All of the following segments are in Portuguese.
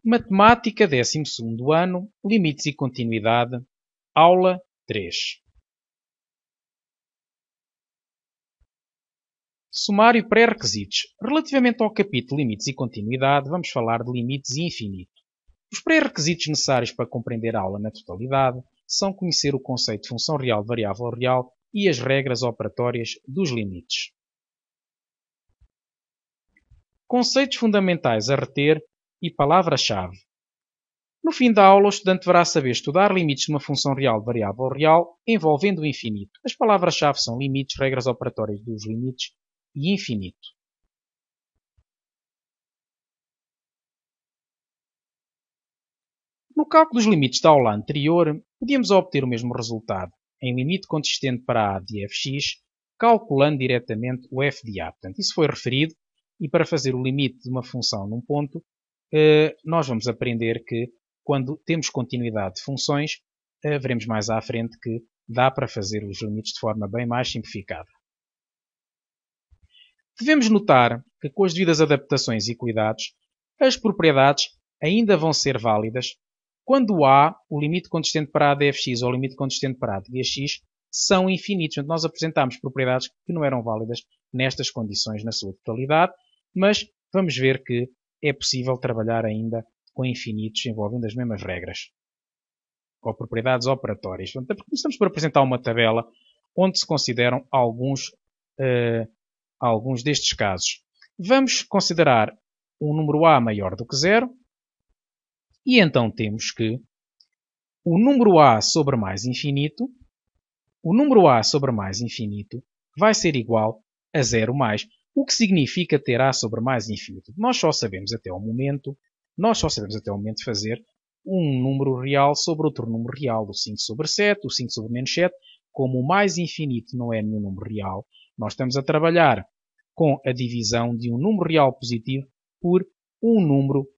Matemática, 12º ano, Limites e Continuidade, Aula 3. Sumário pré-requisitos. Relativamente ao capítulo Limites e Continuidade, vamos falar de limites e infinito. Os pré-requisitos necessários para compreender a aula na totalidade são conhecer o conceito de função real, variável real e as regras operatórias dos limites. Conceitos fundamentais a reter e palavra-chave. No fim da aula, o estudante deverá saber estudar limites de uma função real, variável real, envolvendo o infinito. As palavras-chave são limites, regras operatórias dos limites e infinito. No cálculo dos limites da aula anterior, podíamos obter o mesmo resultado, em limite consistente para a de fx, calculando diretamente o f de a. Portanto, isso foi referido, e para fazer o limite de uma função num ponto, nós vamos aprender que, quando temos continuidade de funções, veremos mais à frente que dá para fazer os limites de forma bem mais simplificada. Devemos notar que, com as devidas adaptações e cuidados, as propriedades ainda vão ser válidas quando A, o limite consistente para a de fx ou o limite consistente para a de x, são infinitos. Então, nós apresentámos propriedades que não eram válidas nestas condições na sua totalidade, mas vamos ver que é possível trabalhar ainda com infinitos envolvendo as mesmas regras, ou propriedades operatórias. Então, começamos por apresentar uma tabela onde se consideram alguns destes casos. Vamos considerar um número A maior do que 0, e então temos que o número A sobre mais infinito, vai ser igual a 0 mais. O que significa ter A sobre mais infinito? Nós só sabemos até o momento fazer um número real sobre outro número real, o 5 sobre 7, o 5 sobre menos 7. Como o mais infinito não é nenhum número real, nós estamos a trabalhar com a divisão de um número real positivo por um número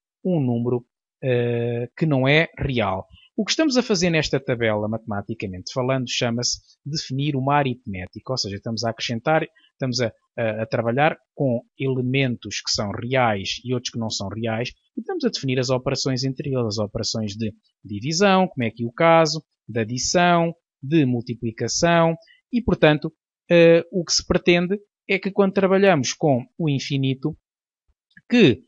que não é real. O que estamos a fazer nesta tabela, matematicamente falando, chama-se definir uma aritmética, ou seja, estamos a acrescentar, estamos a trabalhar com elementos que são reais e outros que não são reais, e estamos a definir as operações entre eles, as operações de divisão, como é aqui o caso, de adição, de multiplicação, e, portanto, o que se pretende é que quando trabalhamos com o infinito, que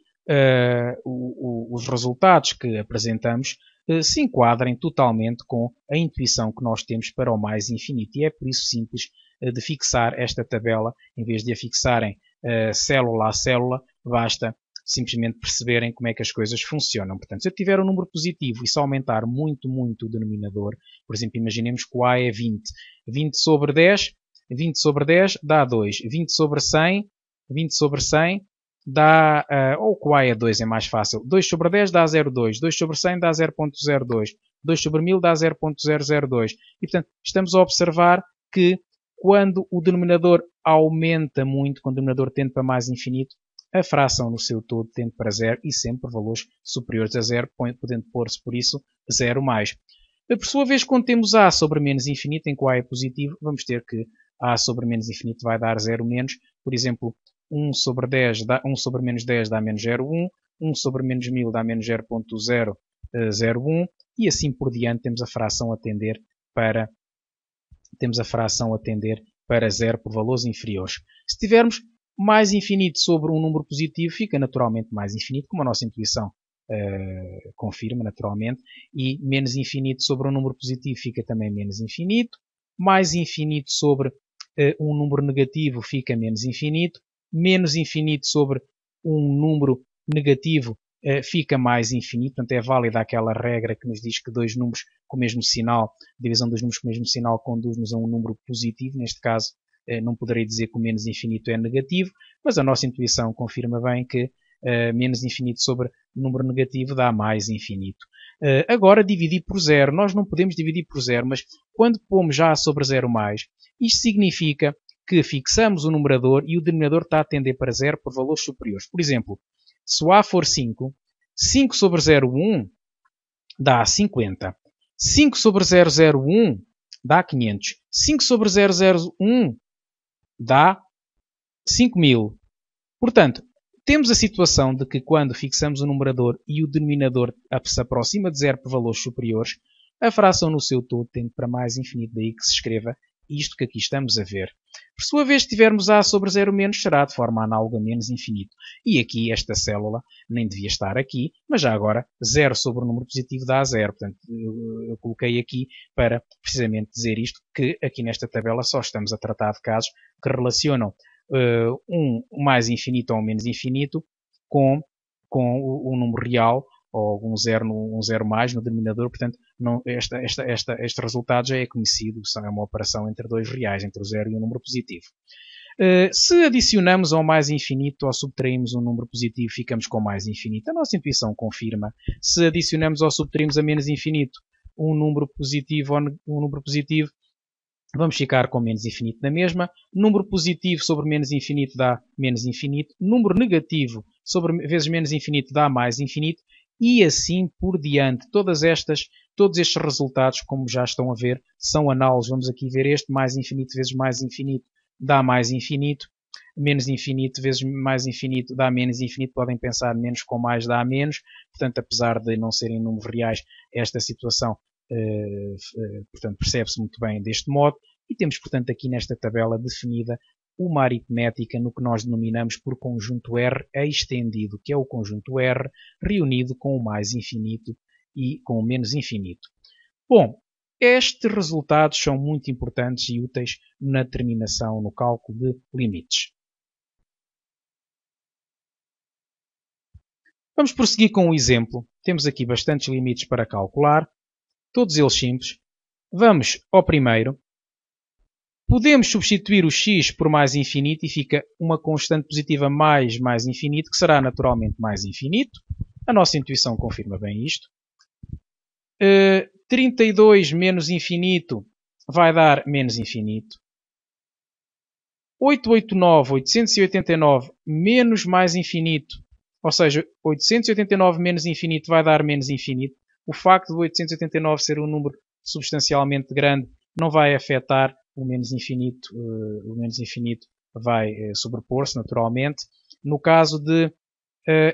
os resultados que apresentamos se enquadrem totalmente com a intuição que nós temos para o mais infinito. E é por isso simples de fixar esta tabela, em vez de a fixarem célula a célula, basta simplesmente perceberem como é que as coisas funcionam. Portanto, se eu tiver um número positivo e se aumentar muito o denominador, por exemplo, imaginemos que o A é 20. 20 sobre 10 dá 2. 20 sobre 100 dá, ou que o A é 2, é mais fácil. 2 sobre 10 dá 0,2. 2 sobre 100 dá 0,02. 2 sobre 1000 dá 0,002. E, portanto, estamos a observar que quando o denominador aumenta muito, quando o denominador tende para mais infinito, a fração no seu todo tende para 0 e sempre valores superiores a 0, podendo pôr-se, por isso, 0 mais. Por sua vez, quando temos A sobre menos infinito, em que o A é positivo, vamos ter que A sobre menos infinito vai dar 0 menos. Por exemplo, 1 sobre menos 10 dá menos 0,1, 1 sobre menos 1000 dá menos 0,001 e assim por diante temos a fração a tender para 0 por valores inferiores. Se tivermos mais infinito sobre um número positivo, fica naturalmente mais infinito, como a nossa intuição confirma naturalmente, e menos infinito sobre um número positivo fica também menos infinito, mais infinito sobre um número negativo fica menos infinito sobre um número negativo fica mais infinito. Portanto, é válida aquela regra que nos diz que dois números com o mesmo sinal, divisão dos números com o mesmo sinal conduz-nos a um número positivo. Neste caso, não poderei dizer que o menos infinito é negativo, mas a nossa intuição confirma bem que menos infinito sobre número negativo dá mais infinito. Agora, dividir por 0. Nós não podemos dividir por 0, mas quando pomos já sobre 0 mais, isto significa que fixamos o numerador e o denominador está a tender para 0 por valores superiores. Por exemplo, se o A for 5, 5 sobre 0,1 dá 50. 5 sobre 001 dá 500. 5 sobre 001 dá 5000. Portanto, Temos a situação de que quando fixamos o numerador e o denominador se aproxima de zero por valores superiores, a fração no seu todo tende para mais infinito, daí que se escreva isto que aqui estamos a ver. Por sua vez, se tivermos A sobre 0 menos, será de forma análoga a menos infinito. E aqui, esta célula nem devia estar aqui, mas já agora, 0 sobre o número positivo dá 0. Portanto, eu coloquei aqui para precisamente dizer isto, que aqui nesta tabela só estamos a tratar de casos que relacionam um mais infinito ou um menos infinito com o número real, ou um zero mais no denominador, portanto, este resultado já é conhecido, é uma operação entre dois reais, entre o zero e o número positivo. Se adicionamos ao mais infinito ou subtraímos um número positivo, ficamos com mais infinito. A nossa intuição confirma. Se adicionamos ou subtraímos a menos infinito um número positivo ou um número positivo, vamos ficar com menos infinito na mesma. Número positivo sobre menos infinito dá menos infinito. Número negativo sobre vezes menos infinito dá mais infinito. E assim por diante. Todos estes resultados, como já estão a ver, são análogos. Vamos aqui ver este. Mais infinito vezes mais infinito dá mais infinito. Menos infinito vezes mais infinito dá menos infinito. Podem pensar menos com mais dá menos. Portanto, apesar de não serem números reais, esta situação portanto, percebe-se muito bem deste modo. E temos, portanto, aqui nesta tabela definida uma aritmética no que nós denominamos por conjunto R estendido, que é o conjunto R reunido com o mais infinito e com o menos infinito. Bom, estes resultados são muito importantes e úteis na determinação, no cálculo de limites. Vamos prosseguir com um exemplo. Temos aqui bastantes limites para calcular, todos eles simples. Vamos ao primeiro. Podemos substituir o x por mais infinito e fica uma constante positiva mais infinito, que será naturalmente mais infinito. A nossa intuição confirma bem isto. 32 menos infinito vai dar menos infinito. 889 menos mais infinito, ou seja, 889 menos infinito vai dar menos infinito. O facto de 889 ser um número substancialmente grande não vai afetar o menos infinito. O menos infinito vai sobrepor-se naturalmente. No caso de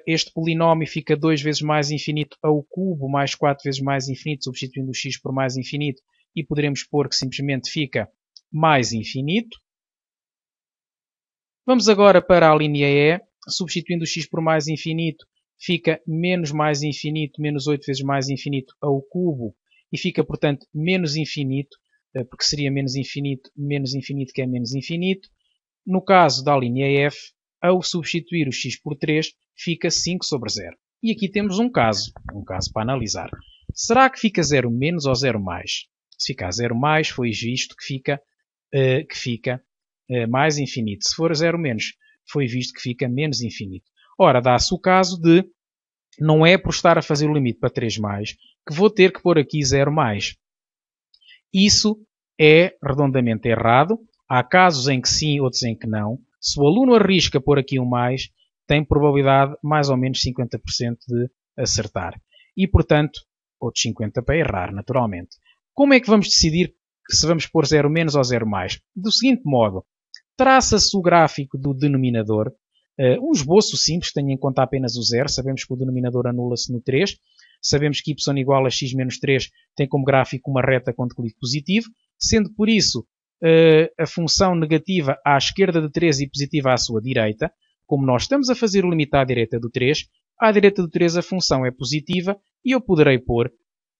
este polinómio fica 2 vezes mais infinito ao cubo mais 4 vezes mais infinito, substituindo o x por mais infinito, e poderemos pôr que simplesmente fica mais infinito. Vamos agora para a linha E, substituindo o x por mais infinito, fica menos mais infinito, menos 8 vezes mais infinito ao cubo, e fica, portanto, menos infinito, porque seria menos infinito que é menos infinito. No caso da linha F, ao substituir o x por 3, fica 5 sobre 0. E aqui temos um caso para analisar. Será que fica 0 menos ou 0 mais? Se ficar 0 mais, foi visto que fica mais infinito. Se for 0 menos, foi visto que fica menos infinito. Ora, dá-se o caso de, não é por estar a fazer o limite para 3 mais, que vou ter que pôr aqui 0 mais. Isso é redondamente errado. Há casos em que sim, outros em que não. Se o aluno arrisca pôr aqui um mais, tem probabilidade mais ou menos 50% de acertar. E, portanto, outros 50% para errar, naturalmente. Como é que vamos decidir se vamos pôr 0 menos ou 0 mais? Do seguinte modo, traça-se o gráfico do denominador. Um esboço simples, tenha em conta apenas o 0. Sabemos que o denominador anula-se no 3. Sabemos que y igual a x menos 3 tem como gráfico uma reta com declive positivo. Sendo por isso a função negativa à esquerda de 3 e positiva à sua direita. Como nós estamos a fazer o limite à direita do 3, à direita do 3 a função é positiva e eu poderei pôr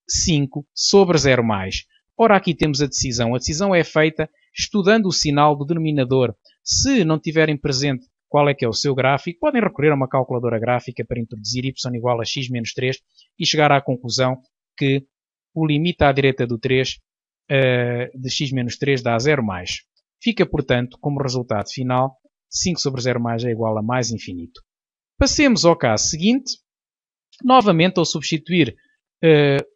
5 sobre 0 mais. Ora, aqui temos a decisão. A decisão é feita estudando o sinal do denominador. Se não tiverem presente qual é que é o seu gráfico, podem recorrer a uma calculadora gráfica para introduzir y igual a x menos 3 e chegar à conclusão que o limite à direita do 3 de x menos 3 dá 0 mais. Fica, portanto, como resultado final, 5 sobre 0 mais é igual a mais infinito. Passemos ao caso seguinte. Novamente, ao substituir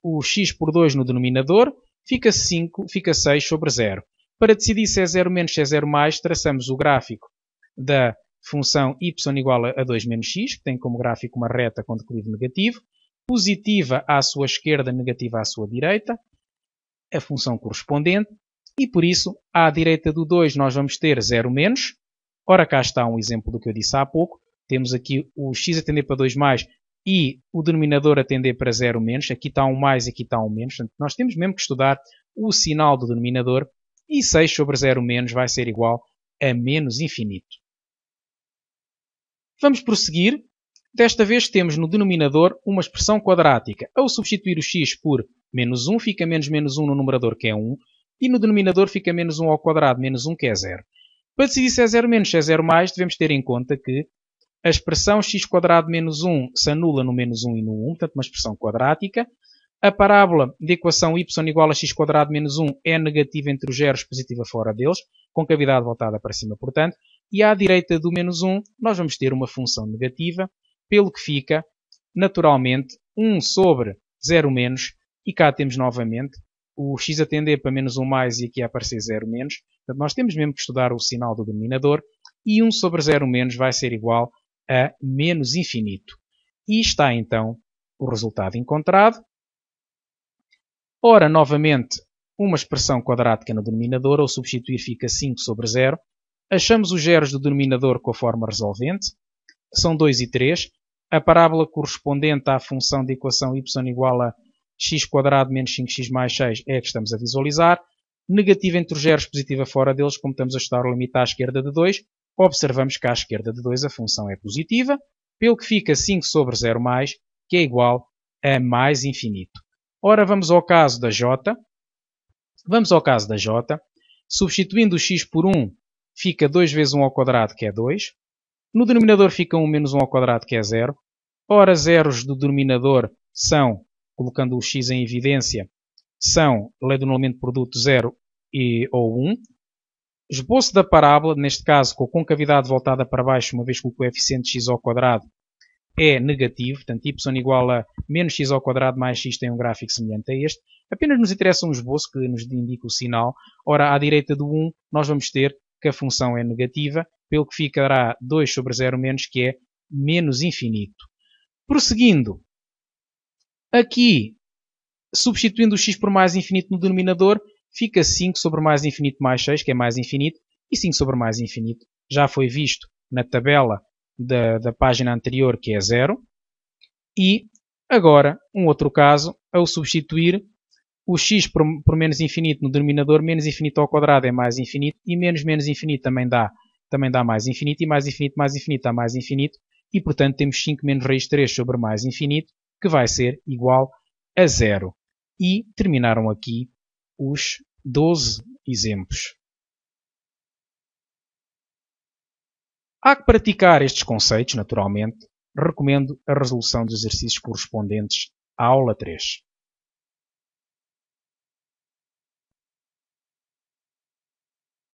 o x por 2 no denominador, fica 6 sobre 0. Para decidir se é 0 menos, se é 0 mais, traçamos o gráfico da função y igual a 2 menos x, que tem como gráfico uma reta com declive negativo, positiva à sua esquerda, negativa à sua direita, a função correspondente, e por isso, à direita do 2 nós vamos ter 0 menos. Ora, cá está um exemplo do que eu disse há pouco. temos aqui o x a tender para 2 mais e o denominador a tender para 0 menos. Aqui está um mais, aqui está um menos. Portanto, nós temos mesmo que estudar o sinal do denominador. E 6 sobre 0 menos vai ser igual a menos infinito. Vamos prosseguir. Desta vez temos no denominador uma expressão quadrática. Ao substituir o x por menos 1, fica menos menos 1 no numerador, que é 1. E no denominador fica menos 1 ao quadrado, menos 1, que é 0. Para decidir se é 0 menos, se é 0 mais, devemos ter em conta que a expressão x² menos 1 se anula no menos 1 e no 1, portanto uma expressão quadrática. A parábola da equação y igual a x² menos 1 é negativa entre os zeros, positiva fora deles, com cavidade voltada para cima, portanto. E à direita do menos 1, nós vamos ter uma função negativa, pelo que fica, naturalmente, 1 sobre 0 menos, e cá temos novamente o x a tender para menos 1 mais e aqui a aparecer 0 menos. Portanto, nós temos mesmo que estudar o sinal do denominador, e 1 sobre 0 menos vai ser igual a menos infinito. E está então o resultado encontrado. Ora, novamente, uma expressão quadrática no denominador, ao substituir fica 5 sobre 0. Achamos os zeros do denominador com a forma resolvente. São 2 e 3. A parábola correspondente à função de equação y igual a x² menos 5x mais 6 é a que estamos a visualizar. Negativa entre os zeros, positiva fora deles, como estamos a estudar o limite à esquerda de 2. Observamos que à esquerda de 2 a função é positiva, pelo que fica 5 sobre 0 mais, que é igual a mais infinito. Ora, vamos ao caso da j. Substituindo o x por 1, fica 2 vezes 1 ao quadrado, que é 2. No denominador fica 1 menos 1 ao quadrado, que é 0. Ora, zeros do denominador são, colocando o x em evidência, são lei do anulamento de produto 0 ou 1. Esboço da parábola, neste caso com a concavidade voltada para baixo, uma vez que o coeficiente x ao quadrado é negativo, portanto y igual a menos x ao quadrado mais x tem um gráfico semelhante a este. Apenas nos interessa um esboço que nos indica o sinal. Ora, à direita do 1, nós vamos ter que a função é negativa, pelo que ficará 2 sobre 0 menos, que é menos infinito. Prosseguindo, aqui, substituindo o x por mais infinito no denominador, fica 5 sobre mais infinito mais 6, que é mais infinito, e 5 sobre mais infinito já foi visto na tabela da página anterior, que é 0. E agora, um outro caso, ao substituir o x por menos infinito no denominador, menos infinito ao quadrado é mais infinito, e menos menos infinito também dá mais infinito, e mais infinito dá mais infinito, e portanto temos 5 menos raiz 3 sobre mais infinito, que vai ser igual a 0. E terminaram aqui os 12 exemplos. Há que praticar estes conceitos, naturalmente. Recomendo a resolução dos exercícios correspondentes à aula 3.